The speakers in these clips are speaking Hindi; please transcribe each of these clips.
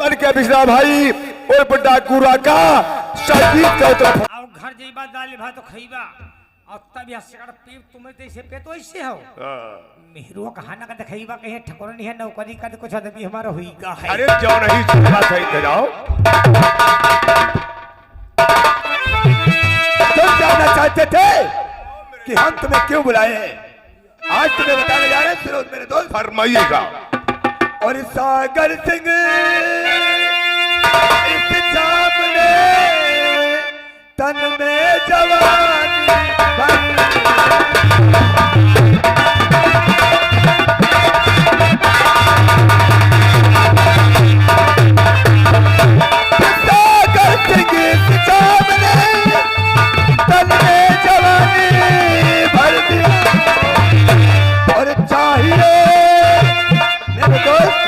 बन के बिजला भाई और बड़ा गुरा का शादी का तरफ आओ घर जेबा दाल भात तो खइबा और तब यह सकर पे तुम्हें तो इसे पे तो ऐसे हो मेहरुआ कहाना का देखइबा कहे ठकुर नहीं है नौकरी का कुछ आदमी हमारा हुईगा है। अरे जाओ नहीं सुनना सही जाओ तुम जानना चाहते थे कि हम तुम्हें क्यों बुलाए हैं। आज तुम्हें बताने जा रहे हैं फिरोज मेरे दोस्त फरमाइएगा। और सागर सिंह इस सामने तन में जवानी सागर सिंह इस सामने तन में जवानी भर दी और चाहिए मेरे दोस्त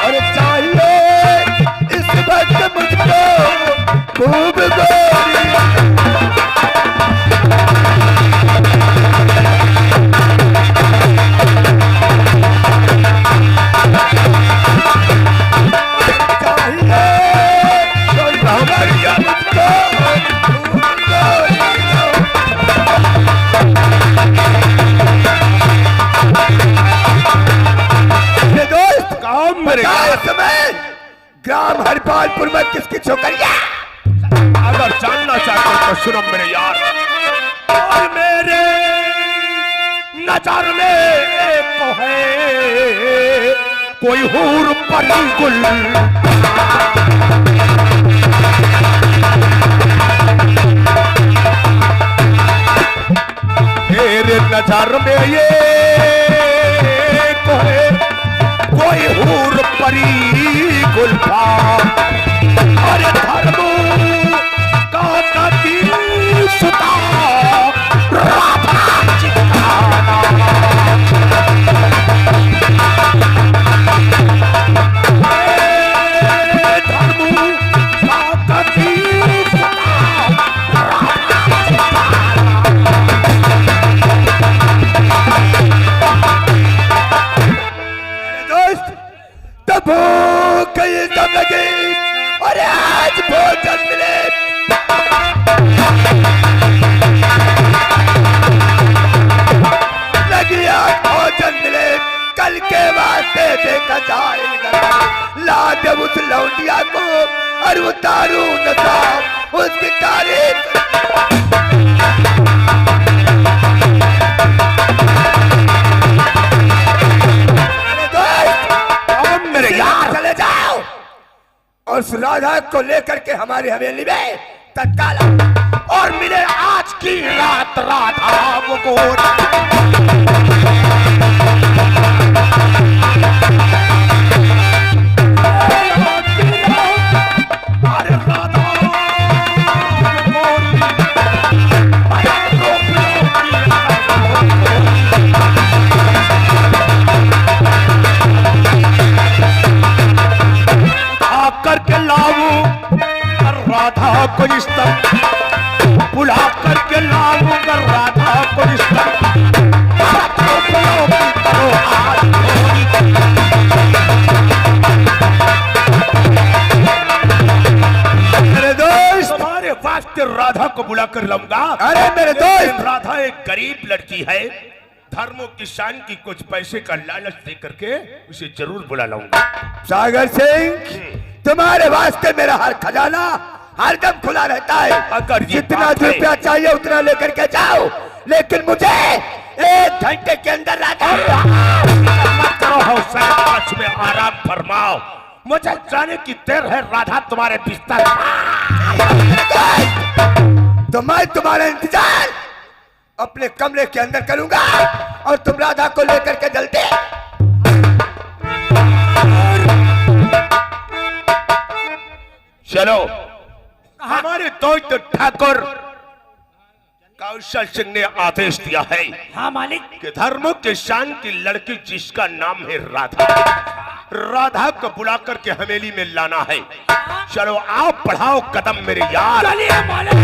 और चाहिए इस वक्त मुझको खूब गोरी ग्राम हरिपालपुर में किसकी छोकरिया अगर जानना चाहते हो तो सुनो मेरे यार। और मेरे नजर में एक है कोई हूर परी गुल मेरे नजर में ये है कोई हूर परी गुल्फा अरे धर्मो का तीर सुता राधा चित्ताना धर्मो का तीर सुता राधा दोस्त तब कई दम लगे और आज भोजन मिले लगी आज भोजन मिले कल के वास्ते देखा जाएगा लाद उस लौंडिया को और उतारू नशा उसकी तारीफ मेरे यार चले जाओ और उस राधा को लेकर के हमारी हवेली में तत्काल और मिले आज की रात राधा वो गोर अरे राधा करके लाऊं राधा को रिश्ता बुला करके लाऊं राधा को रिश्ता मेरे दोस्त हमारे वास्ते राधा को बुला कर लाऊंगा। अरे मेरे दोस्त राधा एक गरीब लड़की है धर्मों की शान की कुछ पैसे का लालच दे करके उसे जरूर बुला लाऊंगा। सागर सिंह तुम्हारे वास्ते मेरा हर खजाना हर दम खुला रहता है अगर जितना रुपया चाहिए उतना लेकर के जाओ लेकिन मुझे 1 घंटे के अंदर मत करो में आराम फरमाओ मुझे जाने की देर है राधा तुम्हारे बिस्तर तो मैं तुम्हारा इंतजार अपने कमरे के अंदर करूंगा और तुम राधा को लेकर के जल्दी चलो। हमारे दोस्त ठाकुर कौशल सिंह ने आदेश दिया है हाँ मालिक कि धर्मों के शान की लड़की जिसका नाम है राधा राधा को बुला करके हवेली में लाना है। चलो आप बढ़ाओ कदम मेरे यार। चलिए मालिक।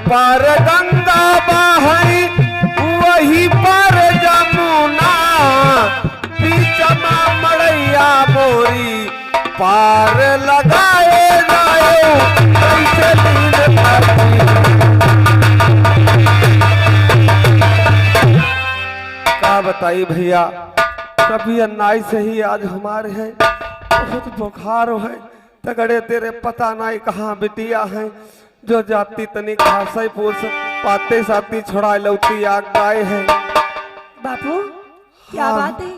पार गंगा बहई वही पर जमुना बीच में मड़ैया बोरी पार लगाए जाए कैसे दिन का बताई भैया कभी अन्नाई से ही आज हमारे है बहुत बुखार है तगड़े तेरे पता नहीं कहाँ बिटिया है जो जाती तनी खासा पूछ पाते साथी छोड़ा लौती आग गाए है बापू क्या बात है?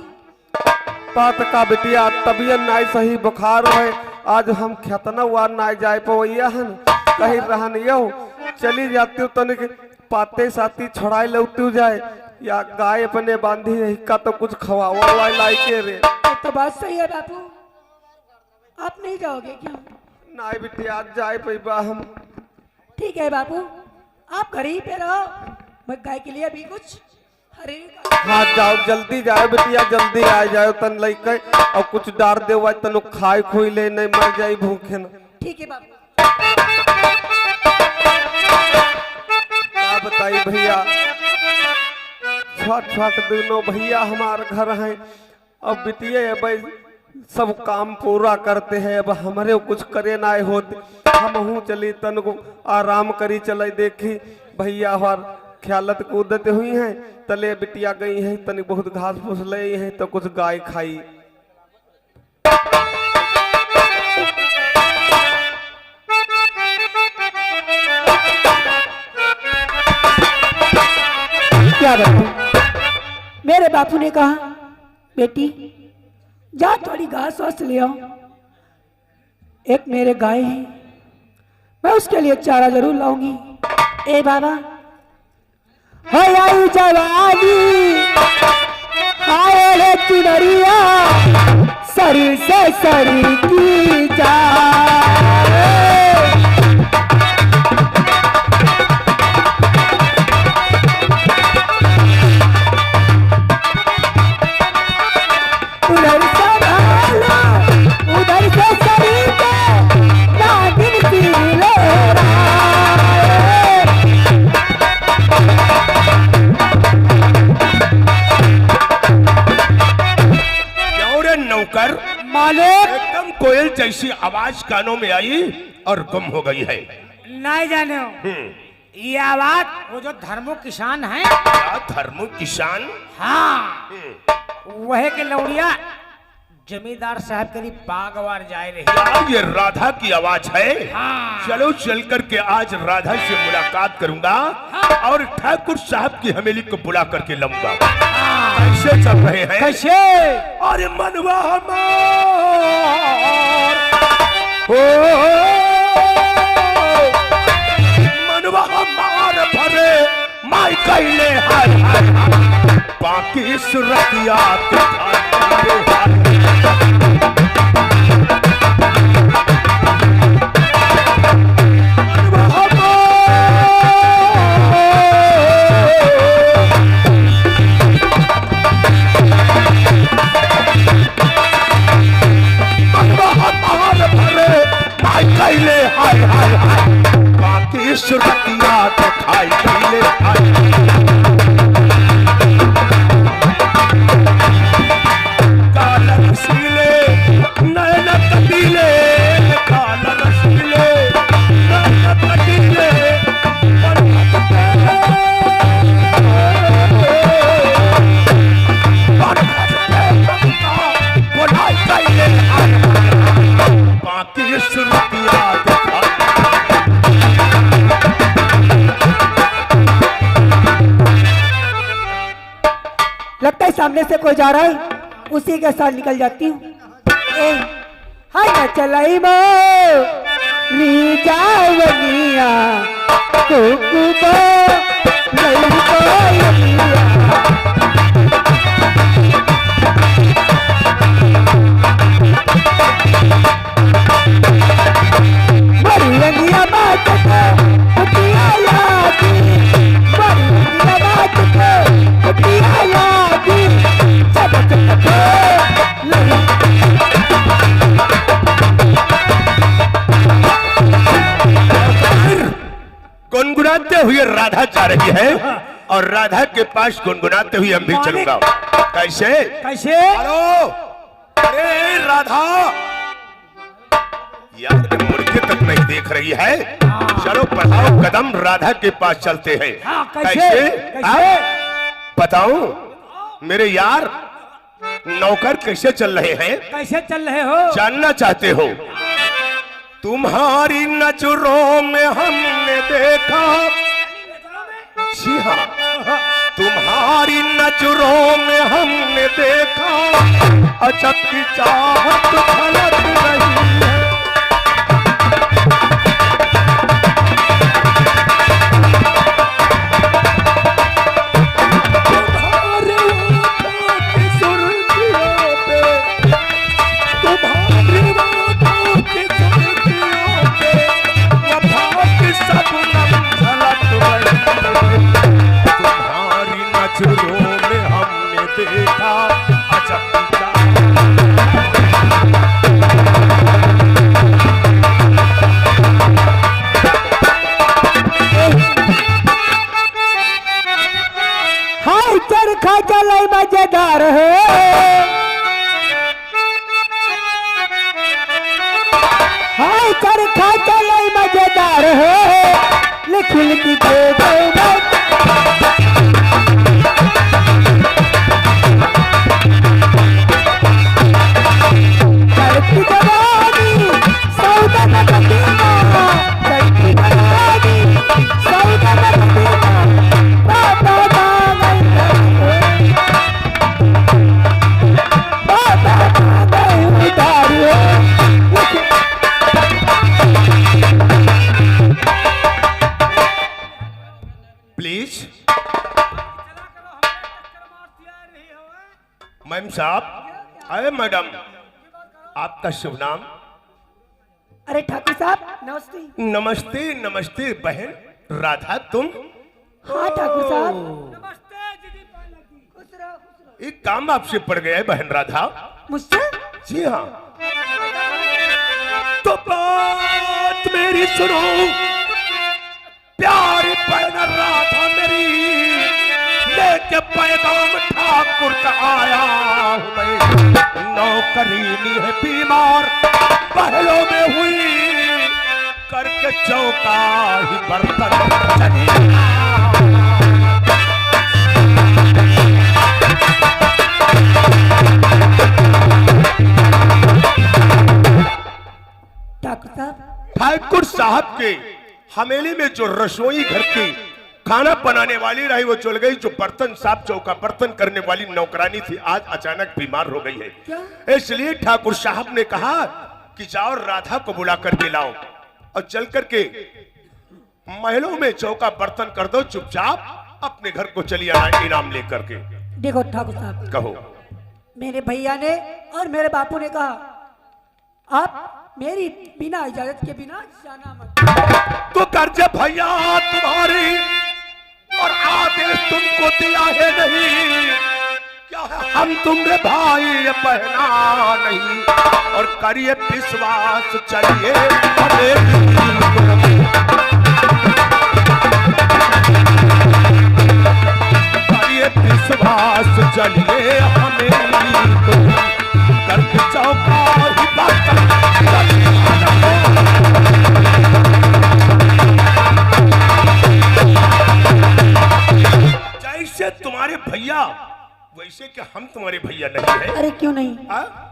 बात का बिटिया तबियत नहीं सही बुखार है आज हम खेतना हुआ नहीं जाए पवैया है कहीं रहन यो चली जाती हूँ तनिक पाते साथी छोड़ा लौती जाए या गाय अपने बांधी रही का तो कुछ खवावा लाई के रे ये तो बात सही है बापू। आप नहीं जाओगे क्या? नहीं बिटिया आज जाए पैबा हम। ठीक है बापू आप घर ही पे रहो मैं गाय के लिए अभी कुछ हरे हाँ जाओ जल्दी जाओ बिटिया जल्दी आ जाओ तन लेके और कुछ डार दे हुआ तनु खाए खोई ले नहीं मर जाई भूखे न। ठीक है बापू। क्या बताई भैया छोट छोट दिनों भैया हमारे घर हैं अब बिटिया भाई सब काम पूरा करते हैं अब हमारे कुछ करे ना होते हम हूँ चली तन को आराम करी चले देखी भैया हमार ख्यालत कूदते हुई हैं तले बिटिया गई हैं तनी बहुत घास फूस ले हैं तो कुछ गाय खाई। क्या बापू? मेरे बापू ने कहा बेटी जा थोड़ी घास वास ले आओ एक मेरे गाय है मैं उसके लिए चारा जरूर लाऊंगी। ए बाबा हो आई जवानी आए रे चुनरिया शरीर से शरीर की जाए उधर से भाला उधर से शरीर के नागिन सी लहराए नौकर मालिक एकदम कोयल जैसी आवाज कानों में आई और गुम हो गई है। नहीं जाने हो ये आवाज वो जो धर्मो किसान है क्या धर्मो किसान? हाँ वह के लौड़िया जमींदार साहब करीब बागवार जाए रही। क्या ये राधा की आवाज है? हाँ। चलो चल करके आज राधा से मुलाकात करूंगा और ठाकुर साहब की हवेली को बुला करके लाऊंगा। कैसे चल रहे हैं? कैसे? अरे मनवा हमार हो मनवा हमार भरे माई कैले हाय हाय बाकी सुरतिया कैले हाय हाय हाय बाकी सुरतिया दिखाई कैले हाय काला रसीले नैना कटीले काला रसीले नैना कटीले बुलाई कैले हाय बाकी सुरतिया लगता है सामने से कोई जा रहा है उसी के साथ निकल जाती हूँ। हाय ना चलाई मो जावनिया कुकुबो बड़िया बात को कुटिया यादी बड़िया बात को कुटिया यादी सब गुनगुनाते राधा जा रही है और राधा के पास गुनगुनाते हुए हम भी चलूंगा। कैसे कैसे? हेलो, अरे राधा यार मुर्गे तक नहीं देख रही है। चलो बढ़ाओ कदम, राधा के पास चलते हैं। कैसे? बताऊं मेरे यार, नौकर कैसे चल रहे हैं? कैसे चल रहे हो? जानना चाहते हो? तुम्हारी नजरों में हमने देखा, जी हाँ, तुम्हारी नजरों में हमने देखा अजब की चाहत झलक रही है। मजेदार है, हाय चरखा चले मजेदार है, लेकिन की मैम साहब, अरे मैडम, आपका शुभ नाम? अरे ठाकुर साहब नमस्ते। नमस्ते नमस्ते बहन राधा, तुम? हाँ ठाकुर साहब। एक काम आपसे पड़ गया है बहन राधा। मुझसे? जी हाँ। तो बात मेरी सुनो प्यारी बहन राधा मेरी, लेके पैगाम ठाकुर का आया हूं मैं। नौकरीनी है बीमार, पहलों में हुई करके चौका ही बर्तन चली। ठाकुर साहब के हवेली में जो रसोई घर की खाना बनाने वाली रही वो चल गई, जो बर्तन साफ चौका बर्तन करने वाली नौकरानी थी आज अचानक बीमार हो गई है। इसलिए ठाकुर साहब ने कहा कि जाओ राधा को बुला करके लाओ और चल करके महलों में चौका बर्तन कर दो, चुपचाप अपने घर को चली आना इनाम लेकर के। देखो ठाकुर साहब, कहो। मेरे भैया ने और मेरे बापू ने कहा आप मेरी बिना इजाजत के बिना जाना मत। तो कर्ज भैया तुम्हारी और आदेश तुमको दिया है नहीं, क्या है हम तुमरे भाई बहना नहीं, और करिए विश्वास चलिए करिए विश्वास चलिए हमें करके चौका ही बात। जैसे तुम्हारे भैया वैसे कि हम तुम्हारे भैया नहीं है। अरे क्यों नहीं?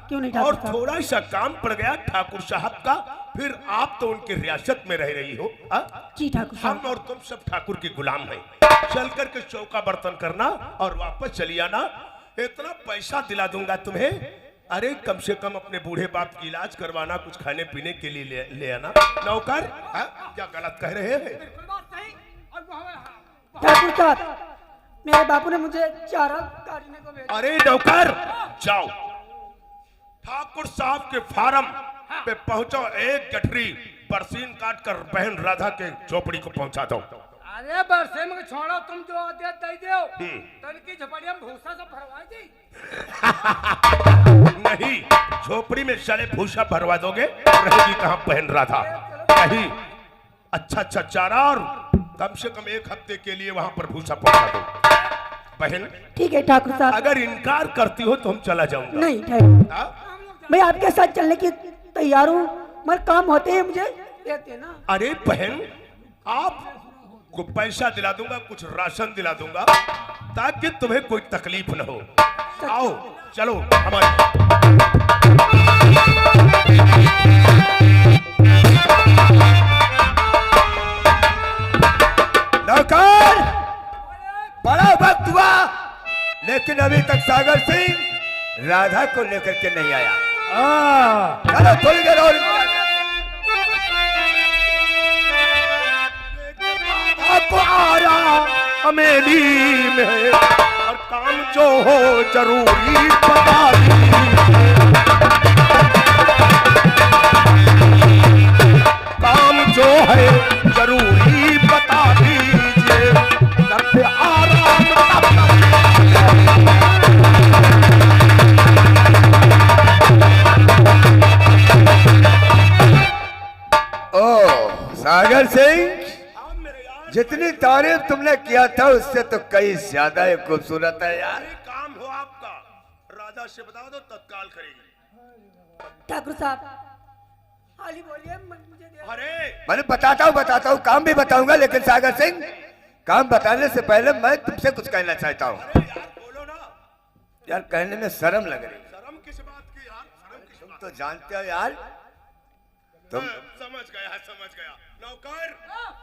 क्यों नहीं ठाकुर और साहब? थोड़ा सा काम पड़ गया ठाकुर साहब का, फिर आप तो उनकी रियासत में रह रही हो। जी ठाकुर साहब। हम और तुम सब ठाकुर के गुलाम हैं। चल करके चौका बर्तन करना और वापस चली आना, इतना पैसा दिला दूंगा तुम्हें। अरे कम से कम अपने बूढ़े बाप की इलाज करवाना, कुछ खाने पीने के लिए ले आना। नौकर क्या गलत कह रहे हैं? ठाकुर साहब मेरे बापू ने मुझे चारा काटने को भेजा। अरे नौकर जाओ ठाकुर साहब के फार्म पे पहुंचो, एक गठरी बरसीन काट कर बहन राधा के झोपड़ी को पहुंचा दो। अरे बरसे में छोड़ो, तुम जो आदेश दे दो तनकी झोपड़ी में भूसा से भरवा दी। नहीं, झोपड़ी में साले भूसा भरवा दोगे, रहेगी कहां बहन राधा? नहीं, अच्छा अच्छा चारा और कम से कम 1 हफ्ते के लिए वहां पर भूसा पहुंचा दो। बहन ठीक है ठाकुर साहब। अगर इनकार करती हो तो हम चला जाऊंगा। नहीं ठाकुर, हाँ? मैं आपके साथ चलने की तैयार हूँ, मगर काम होते हैं मुझे देते हैं ना। अरे बहन आप को पैसा दिला दूंगा, कुछ राशन दिला दूंगा ताकि तुम्हें कोई तकलीफ न हो। आओ चलो हमारे। नौकर, बड़ा वक्त हुआ लेकिन अभी तक सागर सिंह राधा को लेकर के नहीं आया। चलो थोड़ी देर और आपको आ रहा अमेली में और काम जो हो जरूरी बता काम जो है जरूरी बता दीजिए। करते आराम ओ सागर सिंह, जितनी तारीफ तुमने किया था उससे तो कई ज्यादा ही खूबसूरत है यार। काम हो आपका, राधा से बता दो तत्काल करेगी। ठाकुर साहब हाली बोलिए, मुझे अरे मैंने बताता हूँ काम भी बताऊंगा, लेकिन सागर सिंह काम बताने से पहले मैं तुमसे कुछ कहना चाहता हूँ। यार बोलो ना। यार कहने में शर्म लग रही। शर्म किस बात की यार? शर्म किस तुम बात? तो जानते हो यार, तुम समझ गया। नौकर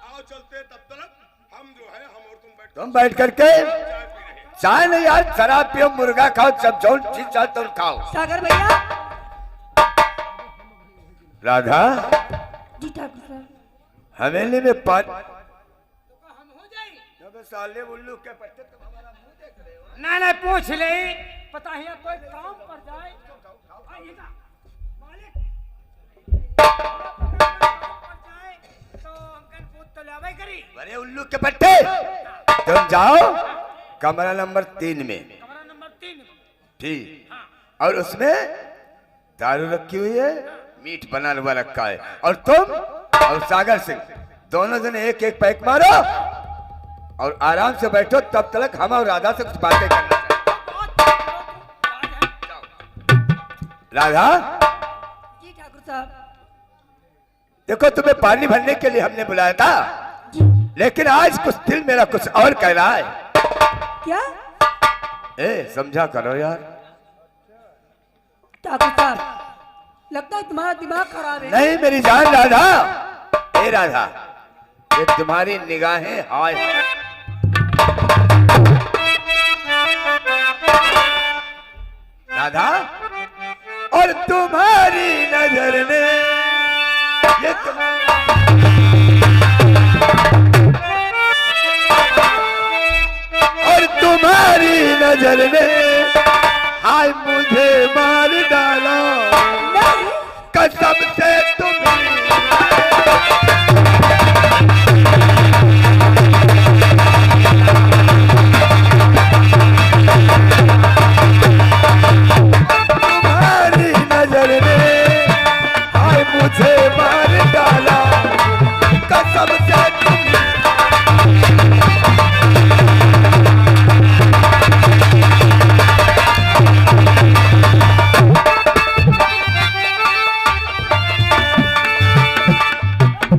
आओ चलते, तब तक हम जो है हम और तुम बैठ करके चाय पी रहे हैं। चाय नहीं यार, शराब पियो, मुर्गा खाओ, सब जो चीज चाहते हो खाओ। सागर भैया। राधा, जी ठाकुर साहब। हवेली में साले उल्लू के पट्टे तुम हमारा मुंह देख रहे हो। ना पूछ ले, पता है कोई काम पर जाए आइएगा मालिक, तो हमकन पूछ तो लावे करी। अरे उल्लू के पट्टे, तुम जाओ कमरा नंबर 3 में। कमरा नंबर 3 ठीक, और उसमें दारू रखी हुई है, मीट बना हुआ रखा है, और तुम और सागर सिंह दोनों जने एक एक पैक मारो और आराम से बैठो। तब तक हम और राधा से कुछ बातें करना चाहते। राधा, जी ठाकुर साहब। देखो तुम्हें पानी भरने के लिए हमने बुलाया था, लेकिन आज कुछ दिल मेरा कुछ और कह रहा है। क्या? समझा करो यार। ठाकुर साहब लगता है तुम्हारा दिमाग खराब है। नहीं मेरी जान राधा, राधा, ये तुम्हारी निगाहें हाय राधा, और तुम्हारी नजर ने ये और तुम्हारी नजर ने हाय मुझे मार डाला, कसम से तुम्हें मुझे मार डाला, कसम से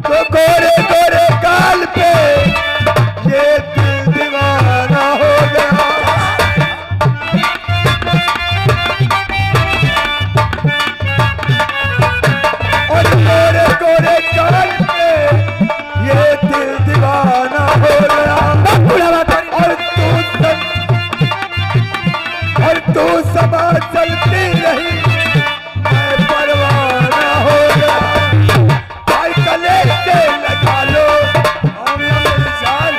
तो गोरे गोरे गाल पे ये दिल दीवाना हो गया। और गोरे गोरे गाल पे ये दिल दीवाना हो गया। और तू समा चलती रही, मैं परवाना हो गया। भाई गले से लगा लो जान,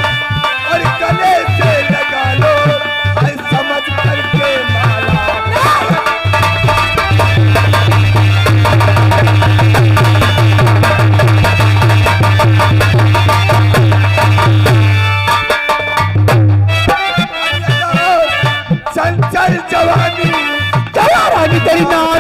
और गले से लगा लो भाई समझ करके माला। चंचल जवानी, जवानी तेरी नाम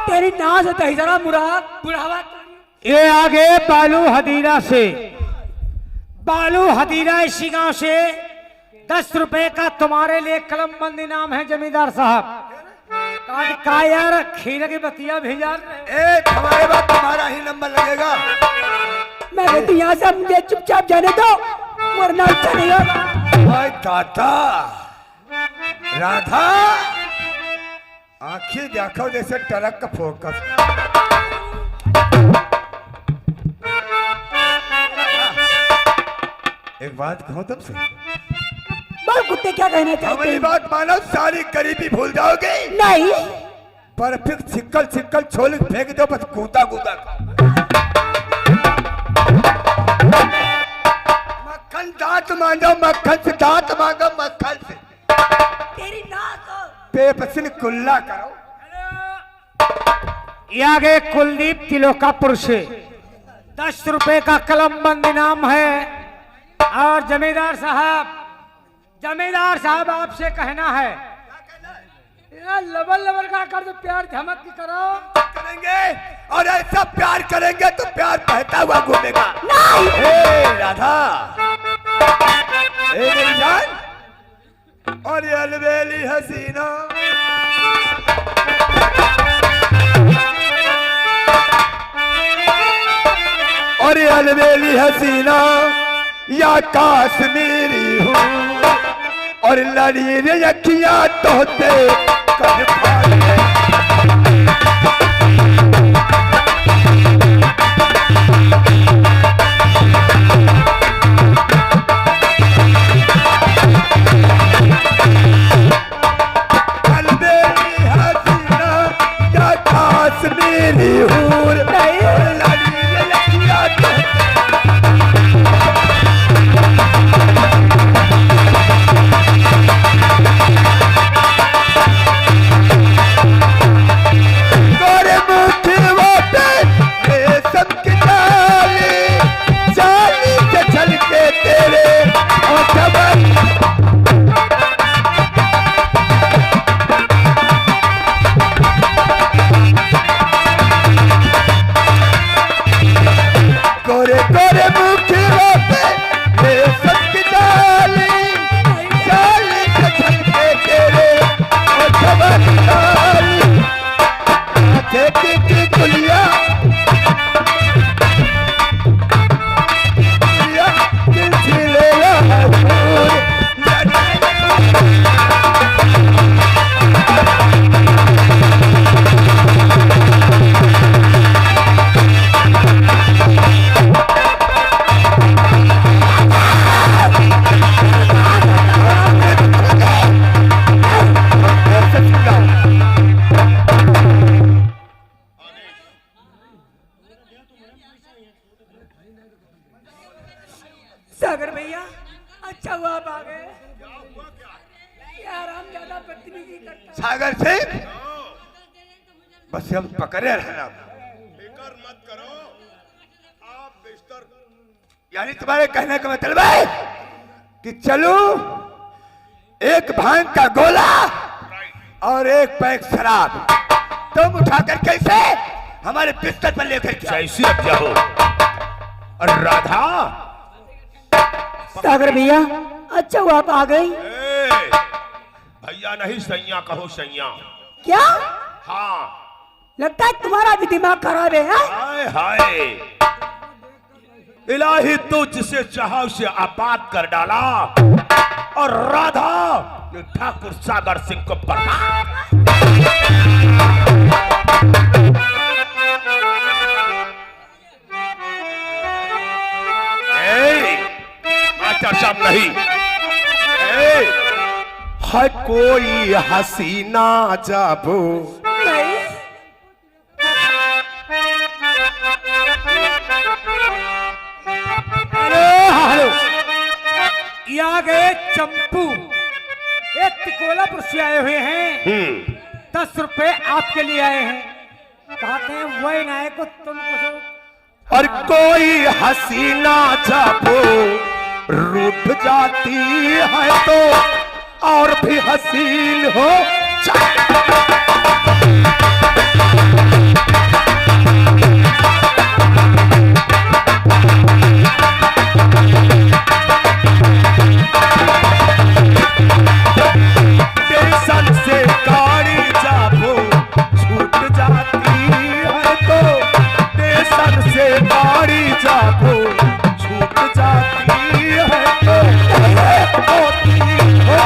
तेरी नाज है जरा मुराद बुढ़ावा। ये आगे बालू हदीरा से, बालू हदीरा इसी गांव से 10 रुपए का तुम्हारे लिए कलम बंद इनाम है जमींदार साहब। का यार खीर की बतिया भेजा एक हमारे बाद तुम्हारा ही नंबर लगेगा। मैं कहती यहाँ से मुझे चुपचाप जाने दो वरना अच्छा नहीं होगा। ओए दादा राधा आंखें देखो जैसे ट्रक का फोकस। एक बात कहूं तुमसे, बोल कुत्ते क्या कहना चाहते हमारी हैं? बात मानो, सारी गरीबी भूल जाओगे। नहीं परफेक्ट सिक्कल सिक्कल छोले फेंक दो बस कूदा कूदा। मक्खन दांत मांगो, मक्खन से दांत मांगो, मक्खन से तेरी नाज पेपसिन कुल्ला करो। ये आगे कुलदीप तिलोकापुर से 10 रुपए का कलम बंद इनाम है। और जमींदार साहब आपसे कहना है यार लबल लबल का कर दो, प्यार झमक की करो। करेंगे और ऐसा प्यार करेंगे तो प्यार बहता हुआ घूमेगा। राधा मेरी जान और ये अलबेली हसीना, और ये अलबेली हसीना या काश्मीरी हूँ और लड़ी रे अखियाँ तोते कर पाए। अलबेली हसीना या काश्मीरी हूँ लड़ी रे अखियाँ तोते। गोरे गोरे मुखियों पे रेशम की डाली, डाली के छलके तेरे और चमकदारी आंखें की गुलिया, गुलिया दिल छिले दूर। सागर भैया अच्छा हुआ आप आ गए। यार हम ज्यादा बदतमीजी करते हैं। सागर सिंह बस हम पकड़े रहना। फिकर मत करो, आप बिस्तर यानी तुम्हारे कहने का मतलब है कि चलो एक भांग का गोला और एक पैक शराब तुम उठाकर कैसे हमारे बिस्तर पर लेकर के आओ। जैसी अब जाओ। और राधा सागर भैया अच्छा हुआ आप आ गई। भैया नहीं सैया कहो, सैया। क्या हाँ लगता है तुम्हारा भी दिमाग खराब है, हाँ? हाय हाय, इलाही तो जिसे चाहा उसे आबाद कर डाला और राधा ने ठाकुर सागर सिंह को बर्बाद। साहब नहीं है कोई हसीना जाबो नहीं हेलो, यहाँ गए चंपू एक तिकोलापुर से आए हुए हैं। 10 रुपए आपके लिए आए हैं। कहते हैं वही नाय को तुम कुछ और कोई हसीना जाबो रूठ जाती है तो और भी हसीन हो जाए। टेंशन से गाड़ी जाबो छूट जाती है तो टेंशन से गाड़ी जाबो छूट जाती है तो होती हो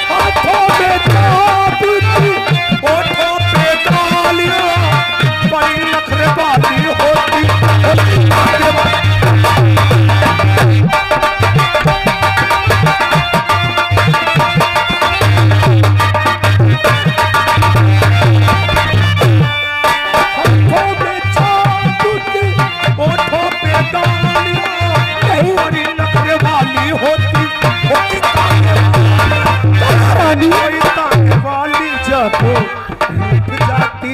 हाथों में चाबी ओठों पे गालियां बड़ी नखरेबाजी होती हाथों में चाबी ओठों पे गालियां बड़ी नखरेबाजी होती कोई ताने वाली जब रूठ जाती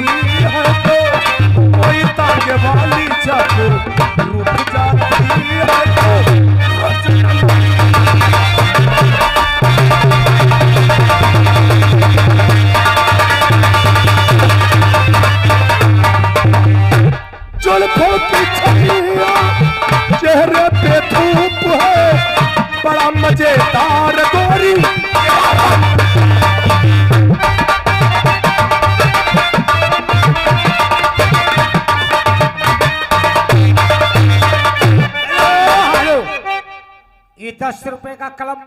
है तो कोई ताने वाली जब रूठ जाती है तो जुल्फों की छलियां चेहरे पे धूप है बड़ा मजेदार गोरी ये 10 रुपए का कलम